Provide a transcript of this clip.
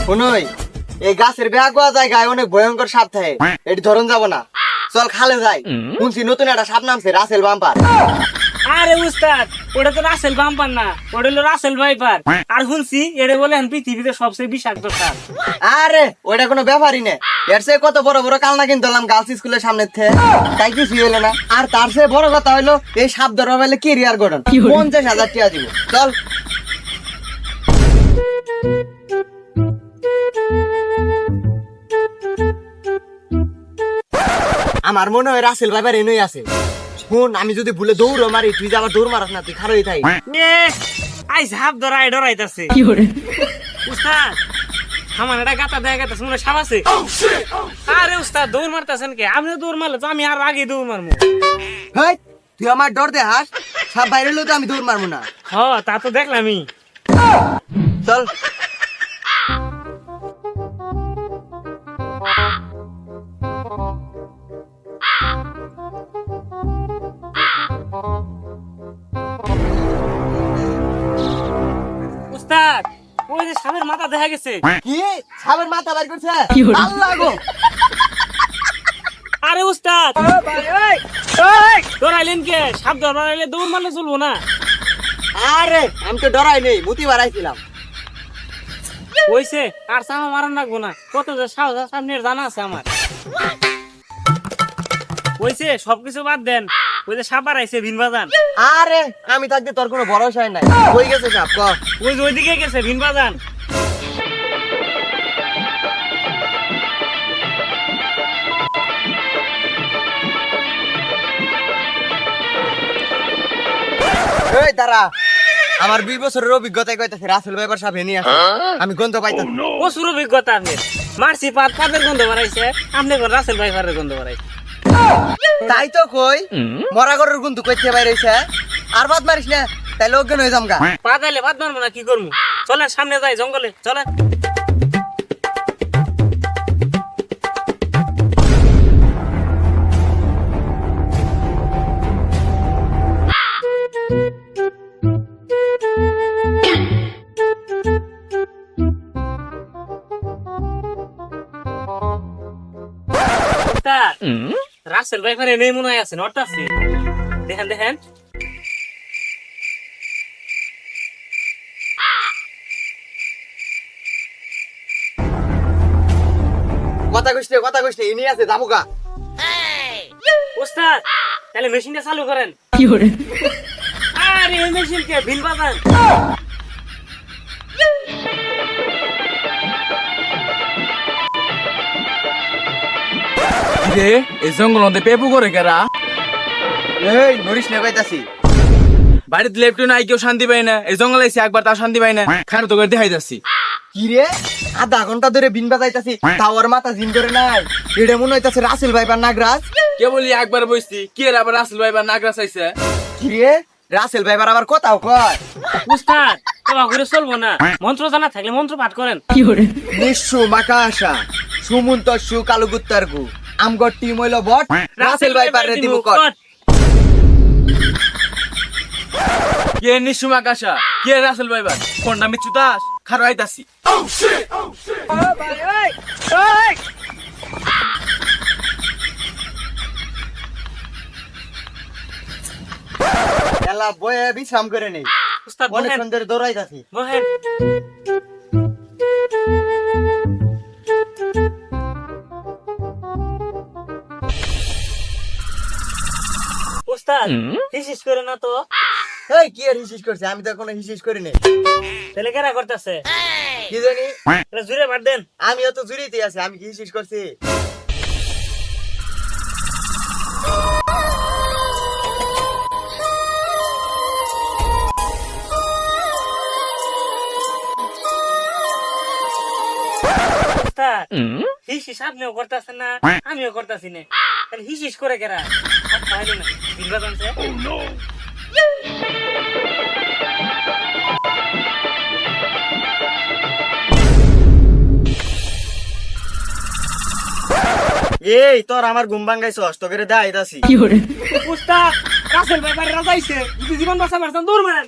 শুনই এই গাছের বেহাগুয়া জায়গায় অনেক ভয়ঙ্কর সাপ থাকে, এটি ধরন যাব না, চল খালে যাই। শুনছি নতুন একটা সাপ নামছে রাসেল বাম্পার। আরে উস্তাদ, ওটা তো রাসেল বাম্পার না, ওটা হলো রাসেল ভাইপার। আর শুনছি এটা বলে পৃথিবীতে সবচেয়ে বিষাক্ত সাপ। আরে ওইটা কোনো ব্যাপারই না, এর চেয়ে কত বড় বড় কালনা কিনতে হলাম গার্লস স্কুলের সামনে থেকে, তাই কিছুই হলো না। আর তার চেয়ে বড় কথা হইলো এই সাপ ধরা হইলে কেরিয়ার গঠন 50,000 টাকা দিব। চল আমার মনে হয় রাসেল ভাইবার এনেই আছে। শুন, আমি যদি ভুলে দৌড় মারি, তুই যে আবার দৌড় মারাস না, তুই খারোই থাই। আই সাপ ধরাই ডরাইতাছে উস্তাদ। আমার এটা গাতা দেয়া গেছে, মনে হয় সাপ আছে। আরে উস্তাদ দৌড় মারতেছেন কে? আপনিও দৌড় মারলে তো আমি আর আগে দৌড় মারবো। হেই, তুই আমার ডর দে হাস, সাপ বাইরে হলেও তো আমি দৌড় মারবো না। হ তা তো দেখলামই। চল উস্তাদ ওই যে সাপের মাথা দেখা গেছে। কি সাপের মাথা বাইর করছে? আল্লাহ গো! আরে উস্তাদ ডরাইলেন কে? সাপ ধরাইলে দৌড় মারলে চলবো না। আরে আমি তো ডরাই নেই, মুতি বাড়াইছিলাম। হইছে আর সামা মারান লাগবো না, কত যে সাহস সামনের জানা আছে আমার। হইছে সবকিছু বাদ দেন, ওই যে সাপ আইছে ভিন বাজান। আরে আমি থাকতে তোর কোনো ভরসাই নাই, কই গেছে সাপ? ক ওই যে ওইদিকে গেছে ভিন বাজান। এই দাঁড়া, আমার 20 বছরের অভিজ্ঞতায় কইতাছে রাসেল ভাইবার সাপ এনে আছে, আমি গন্ধ পাইতাম। প্রচুর অভিজ্ঞতা আপনার। মারছি পাতের গন্ধ বাড়াইছে, আপনি রাসেল ভাইপারের গন্ধ বাড়াইছে। তাই তো কই, মরা গরুর গন্ধ কইতে বাইরেছে। আর বাদ মারিস না, তাইলে অজ্ঞান হয়ে যামগা। পা তাইলে বাদ মারবো না, কি করবো? চলেন সামনে যাই জঙ্গলে, চলেন। রাসেল ভাইপারে নেই মনে হয় আছে, নট আছে। দেখেন দেখেন কথা কইতে ইনি আছে যাবুকা। ওস্তাদ, তাহলে মেশিনটা চালু করেন। আরে এই মেশিন কে ভিন বাজান। রে এই জঙ্গল মধ্যে পেপু করে কেরা? এই নরিস না কইতাছি। বাড়িতে লেপটে নাই, কেউ শান্তি পায় না। এই জঙ্গলে এসে একবার তাও শান্তি পায় না, খানো তো করে দেখাই যাচ্ছি। কি রে, আধা ঘন্টা ধরে বিন বাজাইতাছি, তাও ওর মাথা জিন করে নাই। এটা মনে হইতাছে রাসেল ভাইবার নাগরাজ। কে বলি একবার বসছি, কি এর আবার আসল ভাইবার নাগরা চাইছে? কি রে, রাসেল ভাইবার আবার কথাও কয়। উস্তাদ তোমার ঘুরে চলবো না, মন্ত্র জানা থাকলে মন্ত্র পাঠ করেন। নিঃসু মাকাশা সুমন্ত সু কালুগুত্তার গু আমগর টিম হইল বট, রাসেল ভাইপারে দিব কট। কে নিশুম আকাশা, কে রাসেল ভাইবার? কোনটা মিচ্ছু দাস? খারো আইতাছি। এলা বয়ে বিশ্রাম করে নেই, উস্তাদ বহেন, অনেকক্ষণ ধরে দৌড়াইতাছি। বহেন। উস্তাদ হিসিস করে না তো? এই কি আর হিসিস করছে? আমি তো কোনো হিসিস করি নাই। তাহলে কেরা করতেছে? কি জানি, এটা জুড়ে পাঠ দেন। আমিও তো জুড়িতে আছি, আমি কি হিসিস করছি? উস্তাদ হিসিস আপনিও করতেছেন না, আমিও করতেছি না, তাহলে হিসিস করে কেরা? পাইলো না ভিন বাজান সে। এই তোর আমার ঘুম ভাঙ্গাইছ, তো করে দাইতাছি। উস্তাদ রাসেল ভাইপারে রাজাইছে, যদি জীবন বাঁচা পারছেন দূর মারেন।